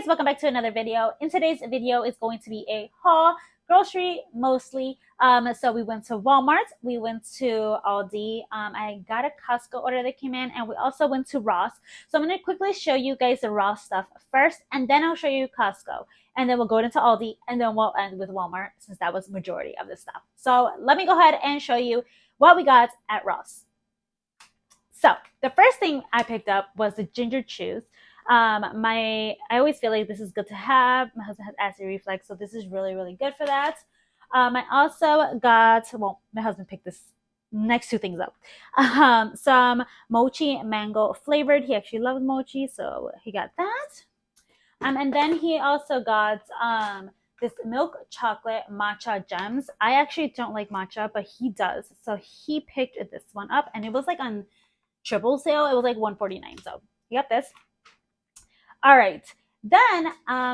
guys, welcome back to another video. In today's video is going to be a haul, grocery mostly. So we went to Walmart, we went to Aldi, I got a Costco order that came in, and we also went to Ross. So I'm going to quickly show you guys the Ross stuff first, and then I'll show you Costco, and then we'll go into Aldi, and then we'll end with Walmart since that was the majority of the stuff. So let me go ahead and show you what we got at Ross. So the first thing I picked up was the ginger chews. I always feel like this is good to have. My husband has acid reflux, so this is really good for that. I also got, well, my husband picked this next two things up. Some mochi mango flavored. He actually loves mochi, so he got that. And then he also got this milk chocolate matcha gems. I actually don't like matcha, but he does, so he picked this one up, and it was like on triple sale. It was like $149, so he got this. All right, then I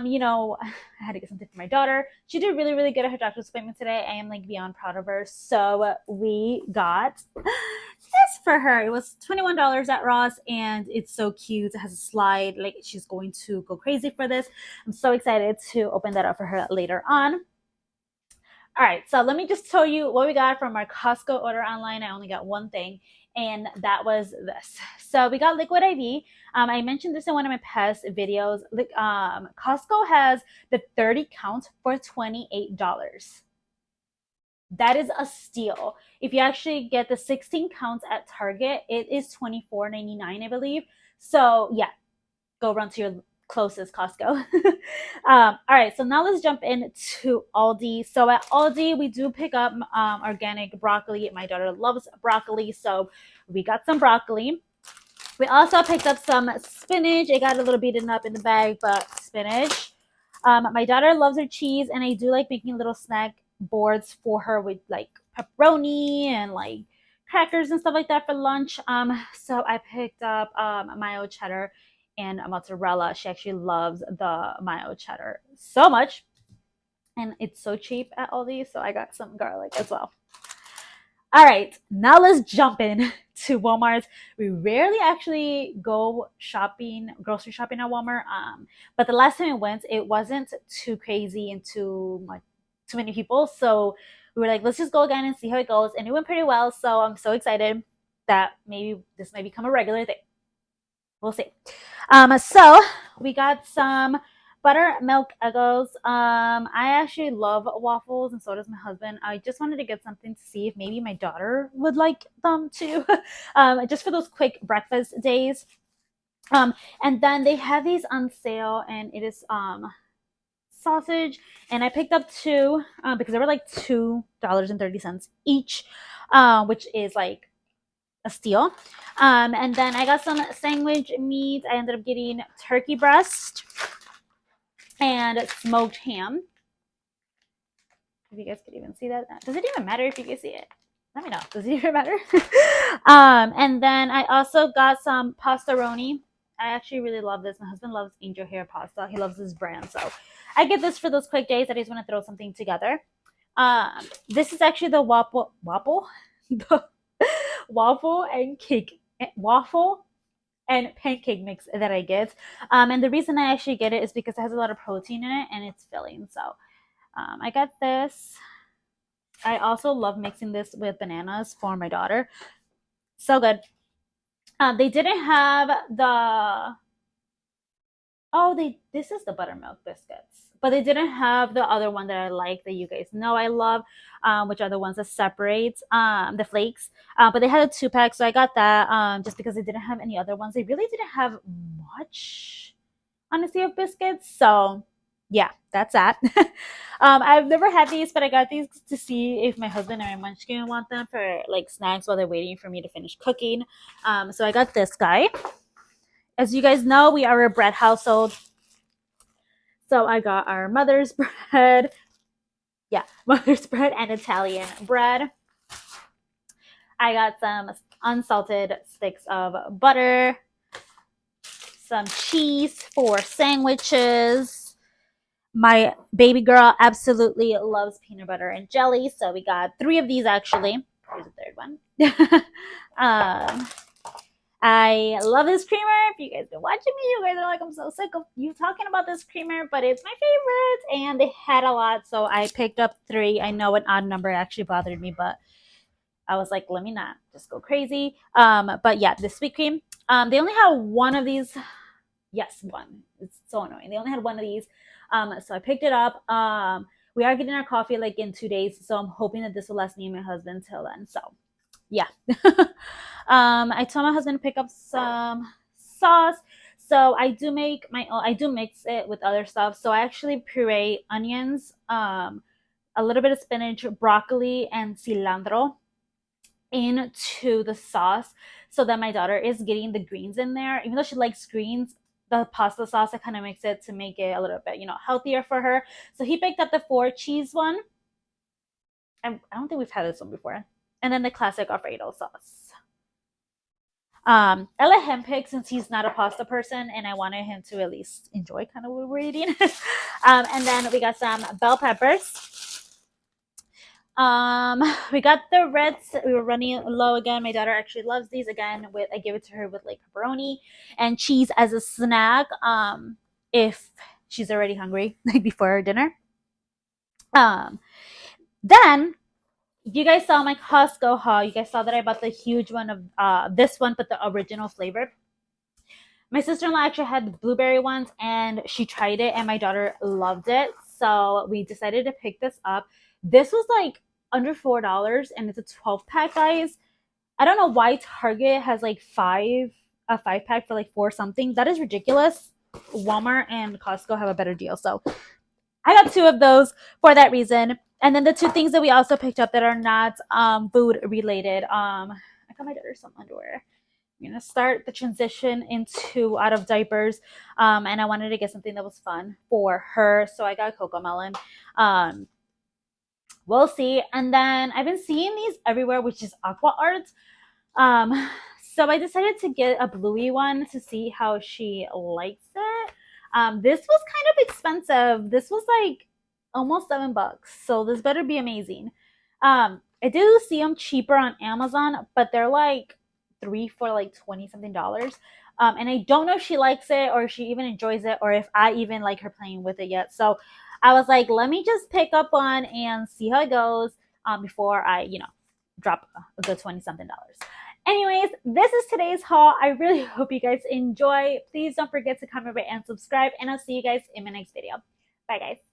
had to get something for my daughter. She did really good at her doctor's appointment today. I am like beyond proud of her. So we got this for her. It was $21 at Ross, and it's so cute. It has a slide. Like, she's going to go crazy for this. I'm so excited to open that up for her later on. All right, so let me just tell you what we got from our Costco order online. I only got one thing, and that was this. So we got liquid IV. I mentioned this in one of my past videos. Costco has the 30 count for $28. That is a steal. If you actually get the 16 counts at Target, it is $24.99, I believe. So yeah, go run to your closest Costco. All right, so now let's jump into Aldi. So at Aldi, we do pick up organic broccoli. My daughter loves broccoli, so we got some broccoli. We also picked up some spinach. It got a little beaten up in the bag, but spinach. My daughter loves her cheese, and I do like making little snack boards for her with like pepperoni and like crackers and stuff like that for lunch. So I picked up mayo cheddar and mozzarella. She actually loves the mayo cheddar so much, and it's so cheap at Aldi, so I got some garlic as well. All right, now let's jump in to Walmart. We rarely actually go shopping, grocery shopping at Walmart, but the last time we went, it wasn't too crazy and too many people, so we were like, let's just go again and see how it goes, and it went pretty well. So I'm so excited that maybe this might become a regular thing. We'll see. So we got some buttermilk Eggos. I actually love waffles, and so does my husband. I just wanted to get something to see if maybe my daughter would like them too, just for those quick breakfast days. And then they have these on sale, and it is sausage, and I picked up two because they were like $2.30 each, which is like a steal. And then I got some sandwich meat. I ended up getting turkey breast and smoked ham. If you guys could even see that. Does it even matter if you can see it? Let me know. Does it even matter? And then I also got some pastaroni. I actually really love this. My husband loves angel hair pasta. He loves this brand. So I get this for those quick days that I just want to throw something together. This is actually the waffle and pancake mix that I get. And the reason I actually get it is because it has a lot of protein in it, and it's filling. So I got this. I also love mixing this with bananas for my daughter. So good. They didn't have the this is the buttermilk biscuits, but they didn't have the other one that I like, that you guys know I love, which are the ones that separate the flakes. But they had a 2-pack, so I got that just because they didn't have any other ones. They really didn't have much, honestly, of biscuits. So yeah, that's that. I've never had these, but I got these to see if my husband or my munchkin want them for like snacks while they're waiting for me to finish cooking. So I got this guy. As you guys know, we are a bread household. So I got our mother's bread. Yeah, mother's bread and Italian bread. I got some unsalted sticks of butter, some cheese for sandwiches. My baby girl absolutely loves peanut butter and jelly, so we got 3 of these actually. Here's the third one. I love this creamer. If you guys been watching me, you guys are like, I'm so sick of you talking about this creamer, but it's my favorite. And they had a lot, so I picked up 3. I know an odd number actually bothered me, but I was like, let me not just go crazy. But yeah, the sweet cream. They only have one of these. Yes, one. It's so annoying. They only had one of these. So I picked it up. We are getting our coffee like in 2 days, so I'm hoping that this will last me and my husband till then. So yeah. I told my husband to pick up some sauce. So I do make my own. I do mix it with other stuff. So I actually puree onions, a little bit of spinach, broccoli, and cilantro into the sauce so that my daughter is getting the greens in there. Even though she likes greens, the pasta sauce, I kind of mix it to make it a little bit, healthier for her. So he picked up the 4-cheese one. I don't think we've had this one before. And then the classic Alfredo sauce. I let him pick since he's not a pasta person, and I wanted him to at least enjoy kind of what we're eating. And then we got some bell peppers. We got the reds. We were running low again. My daughter actually loves these. Again, I give it to her with like pepperoni and cheese as a snack. If she's already hungry, like before her dinner. Then you guys saw my Costco haul. You guys saw that I bought the huge one of this one, but the original flavor. My sister-in-law actually had the blueberry ones, and she tried it, and my daughter loved it. So we decided to pick this up. This was like under $4, and it's a 12-pack, guys. I don't know why Target has like a 5-pack for like 4 something. That is ridiculous. Walmart and Costco have a better deal. So I got 2 of those for that reason. And then the 2 things that we also picked up that are not food related. I got my daughter some underwear. I'm gonna start the transition into out of diapers, and I wanted to get something that was fun for her, so I got Coco Melon. We'll see. And then I've been seeing these everywhere, which is Aqua Art. So I decided to get a bluey one to see how she likes it. This was kind of expensive. This was like almost $7, so this better be amazing. I do see them cheaper on Amazon, but they're like 3 for like 20 something dollars. And I don't know if she likes it or if she even enjoys it or if I even like her playing with it yet. So I was like, let me just pick up one and see how it goes before I, drop a good 20 something dollars. Anyways, this is today's haul. I really hope you guys enjoy. Please don't forget to comment, rate, and subscribe, and I'll see you guys in my next video. Bye, guys.